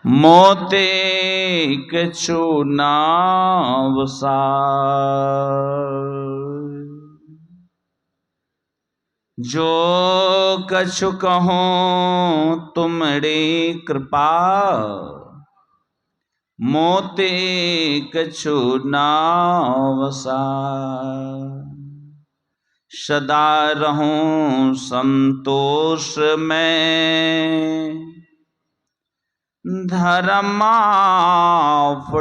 मोते कछु नावसा जो कछु कहूँ तुमरी कृपा मोते कछु नावसा सदा रहूं संतोष में धर्माफ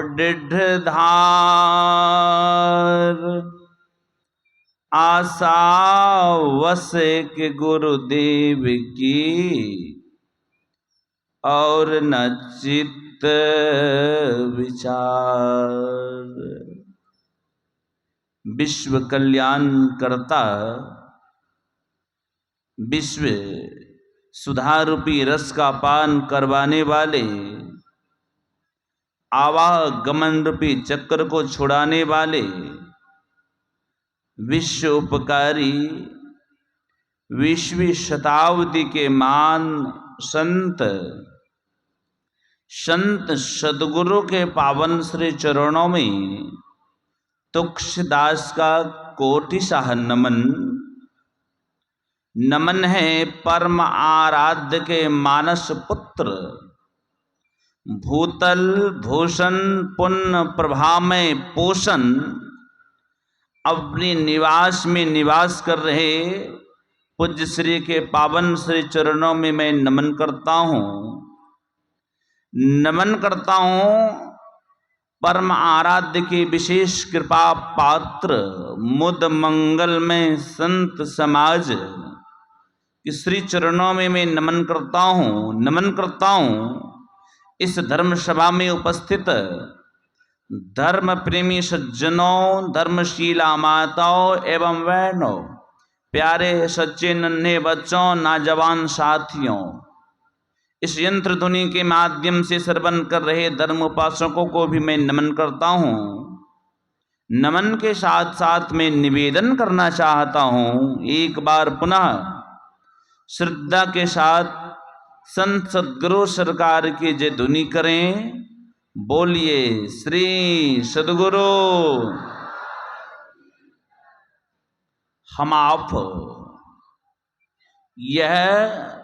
धार आशा वस के गुरुदेव की और न चित्त विचार। विश्व कल्याण करता विश्व सुधारूपी रस का पान करवाने वाले आवागमन रूपी चक्र को छुड़ाने वाले विश्व उपकारी विश्व शताब्दी के मान संत सदगुरु के पावन श्री चरणों में तुलसीदास का कोटिशाह नमन। नमन है परम आराध्य के मानस पुत्र भूतल भूषण पुण्य प्रभा में पोषण अपने निवास में निवास कर रहे पूज्य श्री के पावन श्री चरणों में मैं नमन करता हूँ परम आराध्य की विशेष कृपा पात्र मुद मंगल में संत समाज कि श्री चरणों में मैं नमन करता हूँ इस धर्म सभा में उपस्थित धर्म प्रेमी सज्जनों धर्मशीला माताओं एवं बहनों प्यारे सच्चे नन्हे बच्चों नौजवान साथियों इस यंत्र ध्वनि के माध्यम से श्रवण कर रहे धर्म उपासकों को भी मैं नमन करता हूँ। नमन के साथ साथ मैं निवेदन करना चाहता हूँ एक बार पुनः श्रद्धा के साथ संत सद्गुरु सरकार की जय ध्वनि करें। बोलिए श्री सद्गुरु। हम आप यह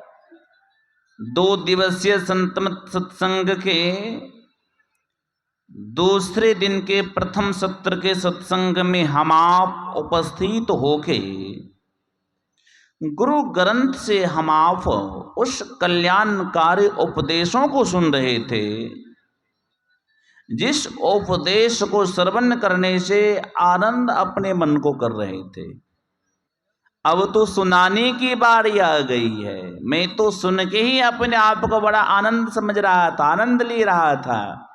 2 दिवसीय संतमत सत्संग के दूसरे दिन के प्रथम सत्र के सत्संग में हम आप उपस्थित होके गुरु ग्रंथ से हम आप उस कल्याणकारी उपदेशों को सुन रहे थे जिस उपदेश को श्रवण करने से आनंद अपने मन को कर रहे थे। अब तो सुनाने की बारी आ गई है। मैं तो सुन के ही अपने आप को बड़ा आनंद समझ रहा था, आनंद ले रहा था,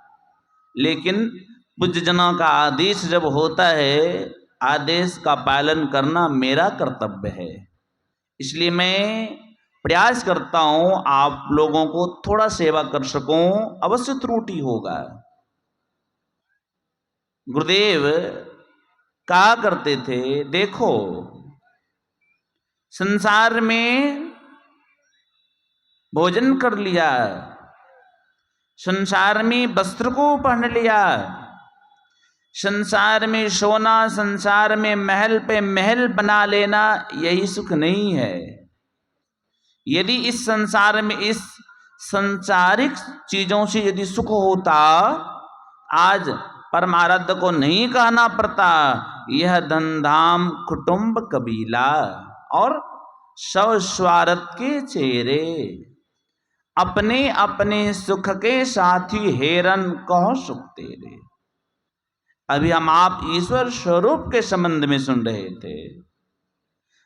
लेकिन पूज्यजनों का आदेश जब होता है आदेश का पालन करना मेरा कर्तव्य है। इसलिए मैं प्रयास करता हूं आप लोगों को थोड़ा सेवा कर सकूं। अवश्य त्रुटि होगा। गुरुदेव कहा करते थे देखो संसार में भोजन कर लिया, संसार में वस्त्र को पहन लिया, संसार में सोना, संसार में महल पे महल बना लेना यही सुख नहीं है। यदि इस संसार में इस संसारिक चीजों से यदि सुख होता आज परमाराध्य को नहीं कहना पड़ता यह धनधाम कुटुंब कबीला और स्व स्वार्थ के चेहरे अपने अपने सुख के साथी हेरन कहो सुख तेरे। अभी हम आप ईश्वर स्वरूप के संबंध में सुन रहे थे।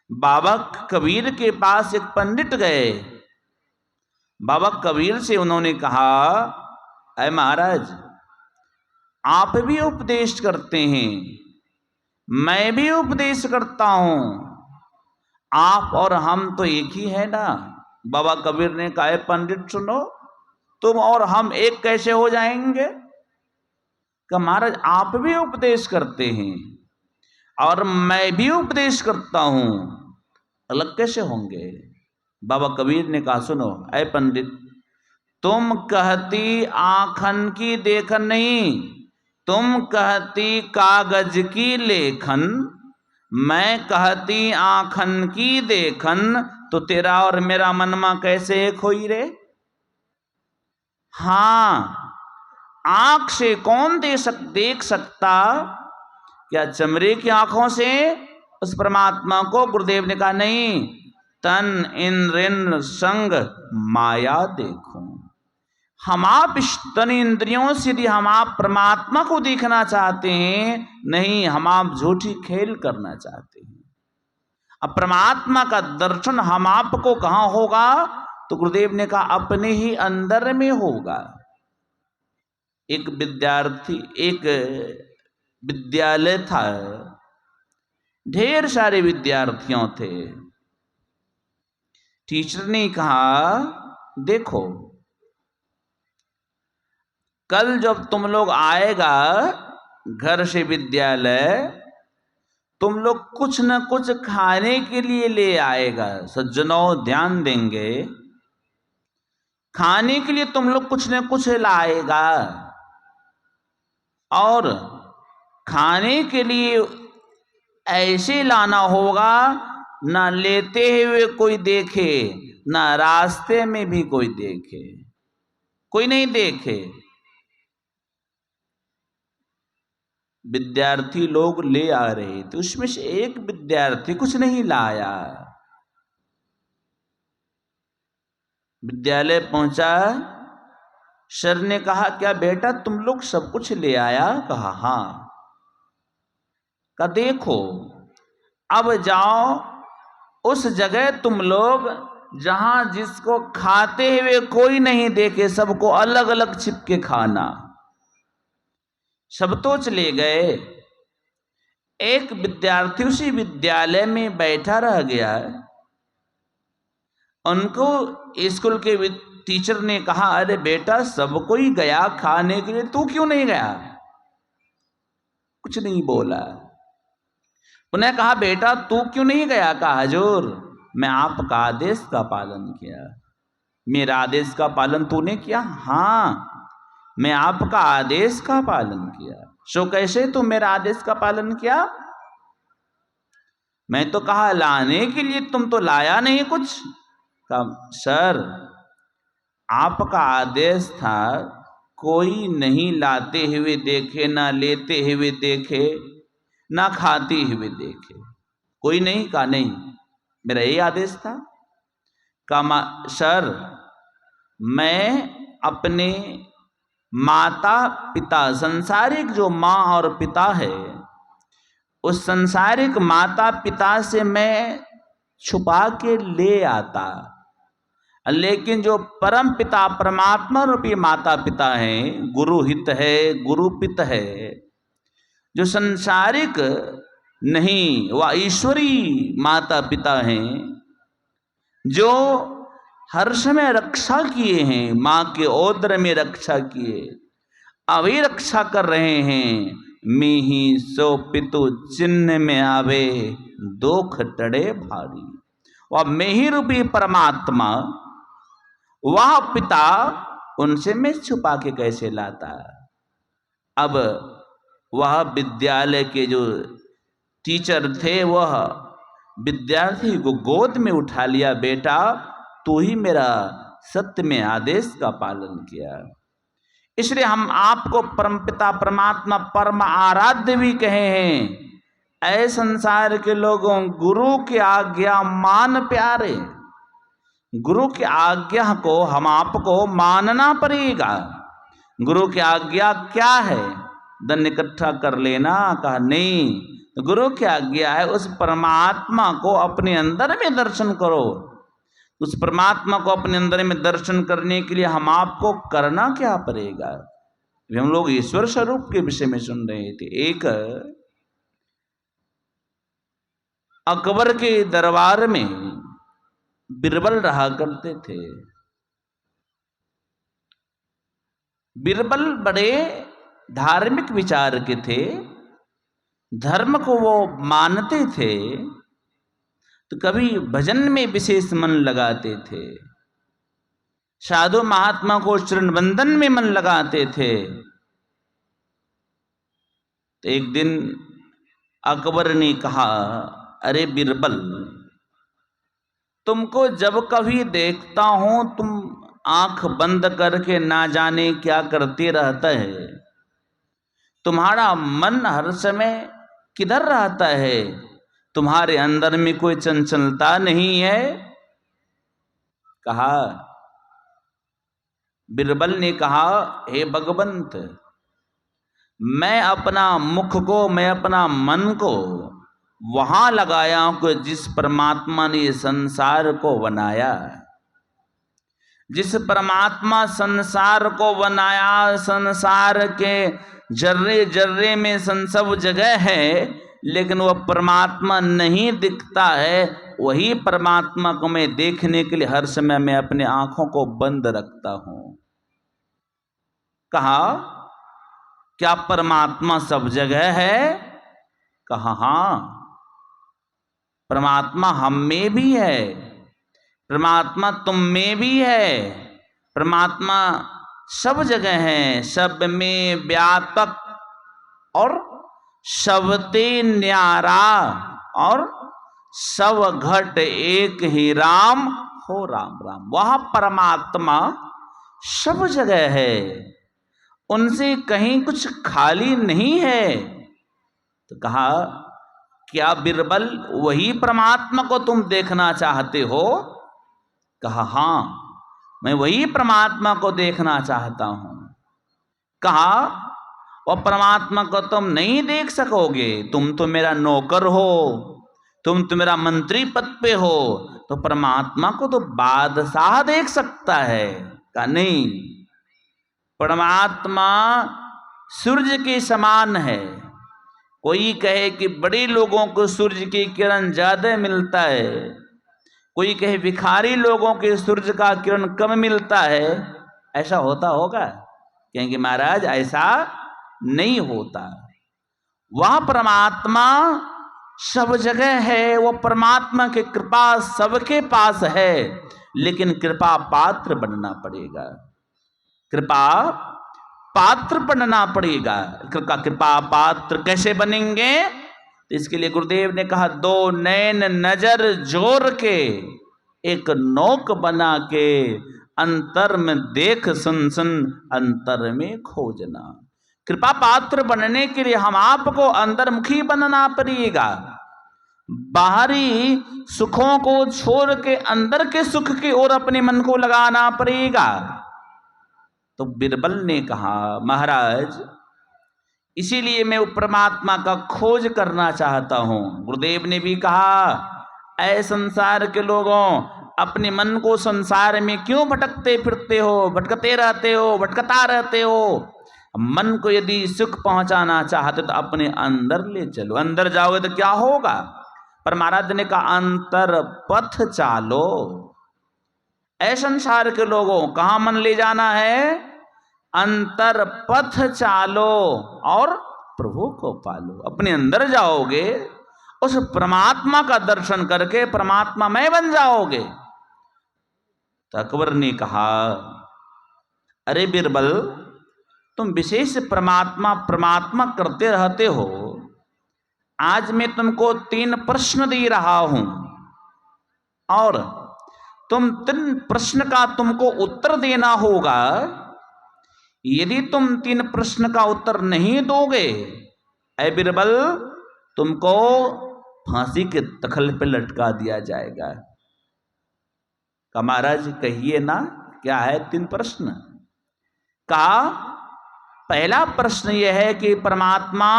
बाबा कबीर के पास एक पंडित गए। बाबा कबीर से उन्होंने कहा अय महाराज आप भी उपदेश करते हैं, मैं भी उपदेश करता हूं, आप और हम तो एक ही है ना। बाबा कबीर ने कहा पंडित सुनो तुम और हम एक कैसे हो जाएंगे। कि महाराज आप भी उपदेश करते हैं और मैं भी उपदेश करता हूं, अलग कैसे होंगे। बाबा कबीर ने कहा सुनो ऐ पंडित तुम कहती आखन की देखन नहीं, तुम कहती कागज की लेखन, मैं कहती आखन की देखन, तो तेरा और मेरा मनमा कैसे एक होई रे। हाँ, आंख से कौन देख सकता, क्या चमड़े की आंखों से उस परमात्मा को? गुरुदेव ने कहा नहीं, तन इंद्रिय संग माया देखो। हम आप इस तन इंद्रियों से यदि हम आप परमात्मा को देखना चाहते हैं, नहीं, हम आप झूठी खेल करना चाहते हैं। अब परमात्मा का दर्शन हम आपको कहां होगा? तो गुरुदेव ने कहा अपने ही अंदर में होगा। एक विद्यालय था, ढेर सारे विद्यार्थियों थे। टीचर ने कहा देखो, कल जब तुम लोग आएगा घर से विद्यालय, तुम लोग कुछ न कुछ खाने के लिए ले आएगा। सज्जनों ध्यान देंगे, खाने के लिए तुम लोग कुछ न कुछ लाएगा, और खाने के लिए ऐसे लाना होगा ना लेते हुए कोई देखे, ना रास्ते में भी कोई देखे, कोई नहीं देखे। विद्यार्थी लोग ले आ रहे थे, उसमें से एक विद्यार्थी कुछ नहीं लाया। विद्यालय पहुंचा, सर ने कहा क्या बेटा तुम लोग सब कुछ ले आया? कहा हाँ। का देखो, अब जाओ उस जगह तुम लोग जहां जिसको खाते हुए कोई नहीं देखे, सबको अलग अलग छिप के खाना। सब तो चले गए, एक विद्यार्थी उसी विद्यालय में बैठा रह गया। उनको स्कूल के टीचर ने कहा अरे बेटा सब कोई गया खाने के लिए, तू क्यों नहीं गया? कुछ नहीं बोला। उन्हें कहा बेटा तू क्यों नहीं गया? कहा हुजूर मैं आपका आदेश का पालन किया। मेरा आदेश का पालन तूने किया? हाँ, मैं आपका आदेश का पालन किया। सो कैसे तू मेरा आदेश का पालन किया? मैं तो कहा लाने के लिए, तुम तो लाया नहीं कुछ। कहा सर आपका आदेश था कोई नहीं लाते हुए देखे, ना लेते हुए देखे, ना खाते हुए देखे, कोई नहीं। कहा नहीं, मेरा यही आदेश था। कहा सर मैं अपने माता पिता, संसारिक जो माँ और पिता है, उस संसारिक माता पिता से मैं छुपा के ले आता, लेकिन जो परम पिता परमात्मा रूपी माता पिता हैं, गुरु हित है, गुरुपित है, जो संसारिक नहीं वह ईश्वरी माता पिता हैं, जो हर समय रक्षा किए हैं, माँ के ओदर में रक्षा किए, अभी रक्षा कर रहे हैं। मीही सो पितु चिन्ह में आवे, दोख टड़े भारी। वह मेही रूपी परमात्मा, वह पिता, उनसे मैं छुपा के कैसे लाता? अब वह विद्यालय के जो टीचर थे, वह विद्यार्थी को गोद में उठा लिया, बेटा तू ही मेरा सत्य में आदेश का पालन किया। इसलिए हम आपको परमपिता परमात्मा परम आराध्य भी कहे हैं। ऐ संसार के लोगों, गुरु की आज्ञा मान प्यारे। गुरु की आज्ञा को हम आपको मानना पड़ेगा। गुरु की आज्ञा क्या है? धन इकट्ठा कर लेना? कहा नहीं, तो गुरु की आज्ञा है उस परमात्मा को अपने अंदर में दर्शन करो। उस परमात्मा को अपने अंदर में दर्शन करने के लिए हम आपको करना क्या पड़ेगा? हम लोग ईश्वर स्वरूप के विषय में सुन रहे थे। एक अकबर के दरबार में बिरबल रहा करते थे। बिरबल बड़े धार्मिक विचार के थे, धर्म को वो मानते थे, तो कभी भजन में विशेष मन लगाते थे। साधु महात्मा को चरण वंदन में मन लगाते थे। तो एक दिन अकबर ने कहा, अरे बिरबल, तुमको जब कभी देखता हूं तुम आंख बंद करके ना जाने क्या करते रहता है, तुम्हारा मन हर समय किधर रहता है, तुम्हारे अंदर में कोई चंचलता नहीं है। कहा, बिरबल ने कहा, हे भगवंत, मैं अपना मुख को, मैं अपना मन को वहां लगाया हूं कि जिस परमात्मा ने ये संसार को बनाया। जिस परमात्मा संसार को बनाया, संसार के जर्रे जर्रे में सब जगह है, लेकिन वह परमात्मा नहीं दिखता है। वही परमात्मा को मैं देखने के लिए हर समय मैं अपने आंखों को बंद रखता हूं। कहा, क्या परमात्मा सब जगह है? कहा, हां, परमात्मा हम में भी है, परमात्मा तुम में भी है, परमात्मा सब जगह है, सब में व्यापक और सबते न्यारा, और सब घट एक ही राम हो राम राम। वह परमात्मा सब जगह है, उनसे कहीं कुछ खाली नहीं है। तो कहा, क्या बिरबल वही परमात्मा को तुम देखना चाहते हो? कहा, हां, मैं वही परमात्मा को देखना चाहता हूं। कहा, वह परमात्मा को तुम नहीं देख सकोगे, तुम तो मेरा नौकर हो, तुम तो मेरा मंत्री पद पे हो, तो परमात्मा को तो बादशाह देख सकता है। कहा, नहीं, परमात्मा सूर्य के समान है। कोई कहे कि बड़े लोगों को सूर्य की किरण ज्यादा मिलता है, कोई कहे भिखारी लोगों के सूर्य का किरण कम मिलता है। ऐसा होता होगा? कहेंगे महाराज ऐसा नहीं होता। वह परमात्मा सब जगह है, वो परमात्मा की कृपा सबके पास है, लेकिन कृपा पात्र बनना पड़ेगा, कृपा पात्र बनना पड़ेगा। कृपा पात्र कैसे बनेंगे? तो इसके लिए गुरुदेव ने कहा, दो नैन नजर जोर के एक नोक बना के, अंतर में देख सुन सुन अंतर में खोजना। कृपा पात्र बनने के लिए हम आपको अंतर्मुखी बनना पड़ेगा। बाहरी सुखों को छोड़ के अंदर के सुख की ओर अपने मन को लगाना पड़ेगा। तो बिरबल ने कहा, महाराज, इसीलिए मैं परमात्मा का खोज करना चाहता हूं। गुरुदेव ने भी कहा, ऐ संसार के लोगों, अपने मन को संसार में क्यों भटकते फिरते हो, भटकते रहते हो, भटकता रहते हो। मन को यदि सुख पहुंचाना चाहते तो अपने अंदर ले चलो। अंदर जाओगे तो क्या होगा? पर महाराज ने कहा, अंतर पथ चालो। ऐ संसार के लोगों, कहां मन ले जाना है? अंतर पथ चालो और प्रभु को पालो। अपने अंदर जाओगे, उस परमात्मा का दर्शन करके परमात्मा में बन जाओगे। तो अकबर ने कहा, अरे बिरबल, तुम विशेष परमात्मा परमात्मा करते रहते हो। आज मैं तुमको 3 प्रश्न दे रहा हूं, और तुम 3 प्रश्न का तुमको उत्तर देना होगा। यदि तुम 3 प्रश्न का उत्तर नहीं दोगे, ऐ बिरबल, तुमको फांसी के तख्त पे लटका दिया जाएगा। का महाराज कहिए ना, क्या है 3 प्रश्न? का पहला प्रश्न यह है कि परमात्मा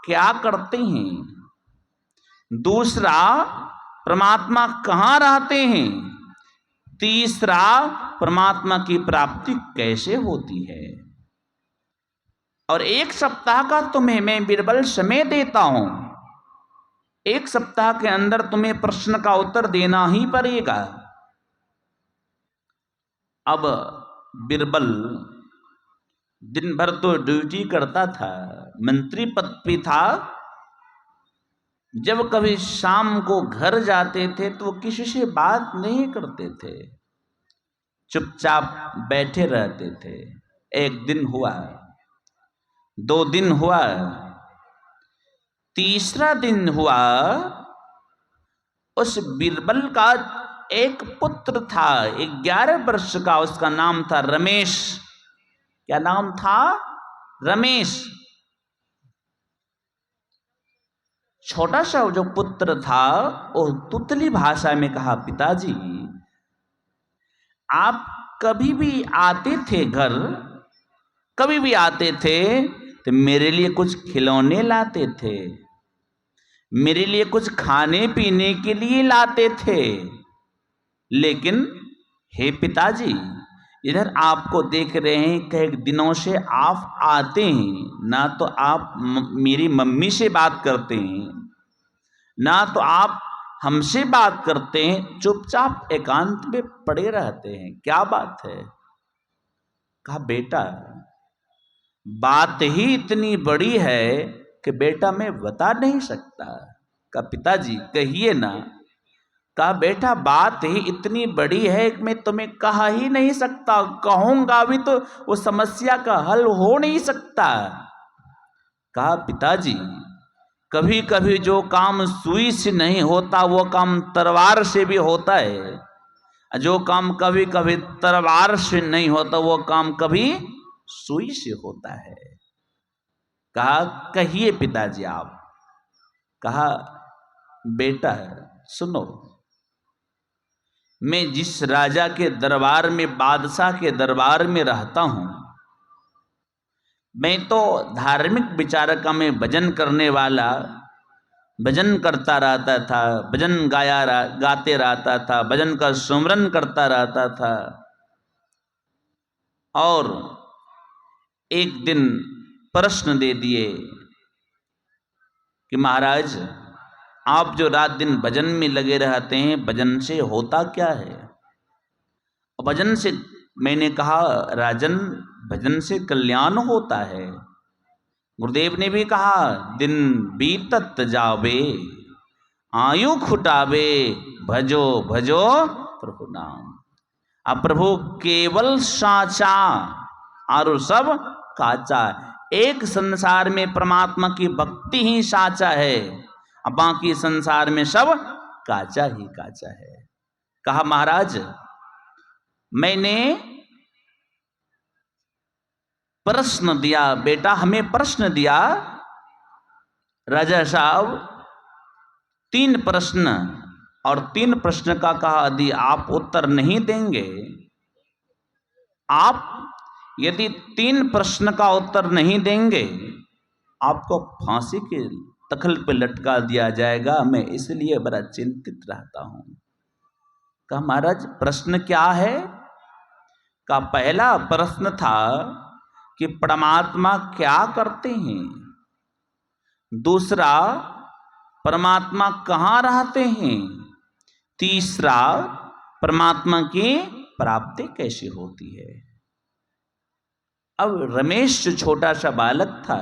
क्या करते हैं। दूसरा, परमात्मा कहां रहते हैं। तीसरा, परमात्मा की प्राप्ति कैसे होती है। और 1 सप्ताह का तुम्हें मैं बिरबल समय देता हूं। 1 सप्ताह के अंदर तुम्हें प्रश्न का उत्तर देना ही पड़ेगा। अब बिरबल दिन भर तो ड्यूटी करता था, मंत्री पद पे था। जब कभी शाम को घर जाते थे तो किसी से बात नहीं करते थे। चुपचाप बैठे रहते थे। एक दिन हुआ, 2 दिन हुआ, तीसरा दिन हुआ। उस बीरबल का एक पुत्र था, 11 वर्ष का, उसका नाम था रमेश। क्या नाम था? रमेश। छोटा सा जो पुत्र था वो तुतली भाषा में कहा, पिताजी आप कभी भी आते थे घर, कभी भी आते थे तो मेरे लिए कुछ खिलौने लाते थे, मेरे लिए कुछ खाने पीने के लिए लाते थे। लेकिन हे पिताजी, इधर आपको देख रहे हैं कई दिनों से आप आते हैं, ना तो आप मेरी मम्मी से बात करते हैं, ना तो आप हमसे बात करते हैं, चुपचाप एकांत में पड़े रहते हैं, क्या बात है? कहा बेटा बात ही इतनी बड़ी है कि बेटा मैं बता नहीं सकता। कहा पिताजी कहिए ना। कहा बेटा बात ही इतनी बड़ी है कि मैं तुम्हें कहा ही नहीं सकता, कहूंगा भी तो वो समस्या का हल हो नहीं सकता। कहा पिताजी कभी कभी जो काम सुई से नहीं होता वो काम तलवार से भी होता है, जो काम कभी कभी तलवार से नहीं होता वो काम कभी सुई से होता है। कहा कहिए पिताजी आप। कहा बेटा सुनो, मैं जिस राजा के दरबार में, बादशाह के दरबार में रहता हूं, मैं तो धार्मिक विचार का, मैं भजन करने वाला, भजन करता रहता था, भजन गाते रहता था, भजन का सुमरन करता रहता था। और एक दिन प्रश्न दे दिए कि महाराज आप जो रात दिन भजन में लगे रहते हैं, भजन से होता क्या है? भजन से, मैंने कहा राजन भजन से कल्याण होता है। गुरुदेव ने भी कहा दिन बीतत जावे आयु खुटावे, भजो भजो प्रभु नाम। अब प्रभु केवल साचा और सब काचा। एक संसार में परमात्मा की भक्ति ही साचा है, अब बाकी संसार में सब काचा ही काचा है। कहा महाराज मैंने प्रश्न दिया, बेटा हमें प्रश्न दिया राजा साहब, 3 प्रश्न, और 3 प्रश्न का कहा यदि आप उत्तर नहीं देंगे, आप यदि 3 प्रश्न का उत्तर नहीं देंगे आपको फांसी के तख्त पे लटका दिया जाएगा, मैं इसलिए बड़ा चिंतित रहता हूं। कहा महाराज प्रश्न क्या है? का पहला प्रश्न था कि परमात्मा क्या करते हैं, दूसरा परमात्मा कहाँ रहते हैं, तीसरा परमात्मा की प्राप्ति कैसे होती है। अब रमेश जो छोटा सा बालक था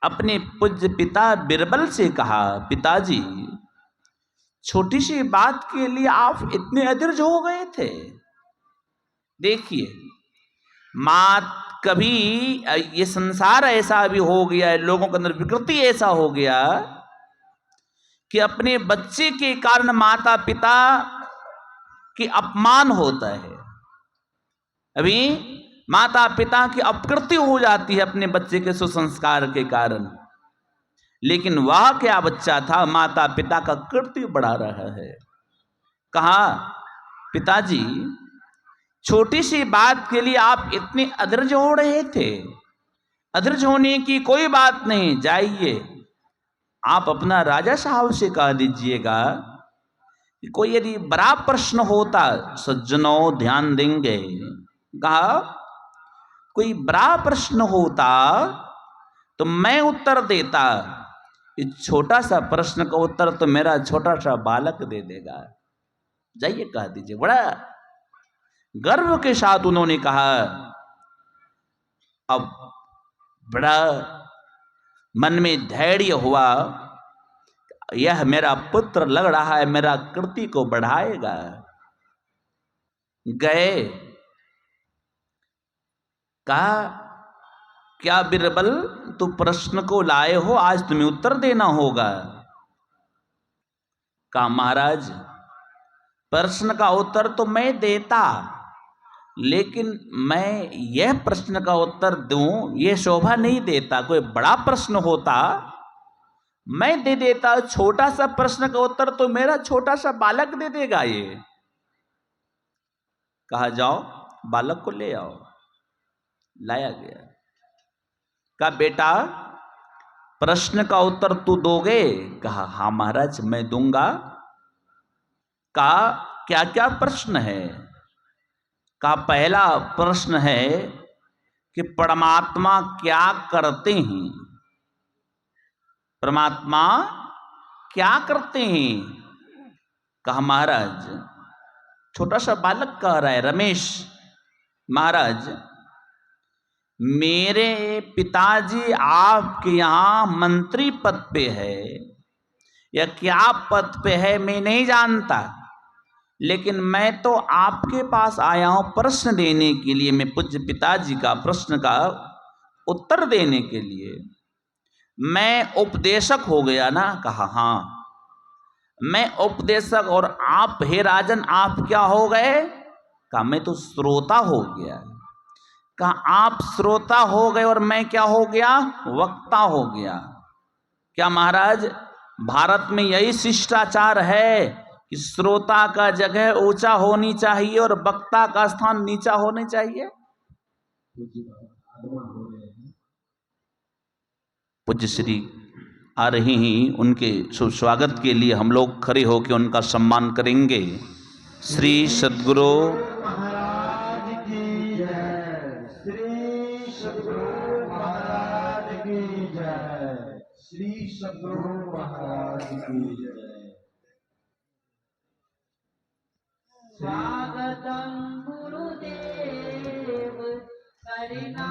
अपने पूज्य पिता बीरबल से कहा पिताजी छोटी सी बात के लिए आप इतने अधीर हो गए थे। देखिए मात कभी ये संसार ऐसा भी हो गया है, लोगों के अंदर विकृति ऐसा हो गया कि अपने बच्चे के कारण माता पिता की अपमान होता है। अभी माता पिता की अपकृति हो जाती है अपने बच्चे के सुसंस्कार के कारण, लेकिन वह क्या बच्चा था, माता पिता का कृत्य बढ़ा रहा है। कहा पिताजी छोटी सी बात के लिए आप इतने अधीर हो रहे थे, अधीर होने की कोई बात नहीं, जाइए आप अपना राजा साहब से कह दीजिएगा कि कोई यदि बड़ा प्रश्न होता, सज्जनों ध्यान देंगे, कहा कोई बड़ा प्रश्न होता तो मैं उत्तर देता, इस छोटा सा प्रश्न का उत्तर तो मेरा छोटा सा बालक दे देगा, जाइए कह दीजिए। बड़ा गर्व के साथ उन्होंने कहा। अब बड़ा मन में धैर्य हुआ, यह मेरा पुत्र लग रहा है मेरा कृति को बढ़ाएगा। गए। कहा क्या बिरबल तू प्रश्न को लाए हो, आज तुम्हें उत्तर देना होगा। कहा महाराज प्रश्न का उत्तर तो मैं देता, लेकिन मैं यह प्रश्न का उत्तर दूं यह शोभा नहीं देता। कोई बड़ा प्रश्न होता मैं दे देता, छोटा सा प्रश्न का उत्तर तो मेरा छोटा सा बालक दे देगा। ये कहा जाओ बालक को ले आओ। लाया गया। कहा बेटा प्रश्न का उत्तर तू दोगे? कहा हाँ महाराज मैं दूंगा। कहा क्या क्या प्रश्न है? कहा पहला प्रश्न है कि परमात्मा क्या करते हैं? परमात्मा क्या करते हैं? कहा महाराज, छोटा सा बालक कह रहा है, रमेश महाराज मेरे पिताजी आपके यहां मंत्री पद पे है या क्या पद पे है मैं नहीं जानता, लेकिन मैं तो आपके पास आया हूं प्रश्न देने के लिए, मैं पूज्य पिताजी का प्रश्न का उत्तर देने के लिए। मैं उपदेशक हो गया ना? कहा हाँ मैं उपदेशक, और आप हे राजन आप क्या हो गए? कहा मैं तो श्रोता हो गया। कहा आप श्रोता हो गए और मैं क्या हो गया? वक्ता हो गया। क्या महाराज भारत में यही शिष्टाचार है कि श्रोता का जगह ऊंचा होनी चाहिए और वक्ता का स्थान नीचा होना चाहिए? पूज्य श्री आ रही हैं, उनके सुस्वागत के लिए हम लोग खड़े होकर उनका सम्मान करेंगे। श्री सद्गुरु महाराज की जय। श्री सद्गुरु महाराज की जय। श्री सद्गुरु महाराज की जय। स्वागतम गुरुदेव, हरिनाम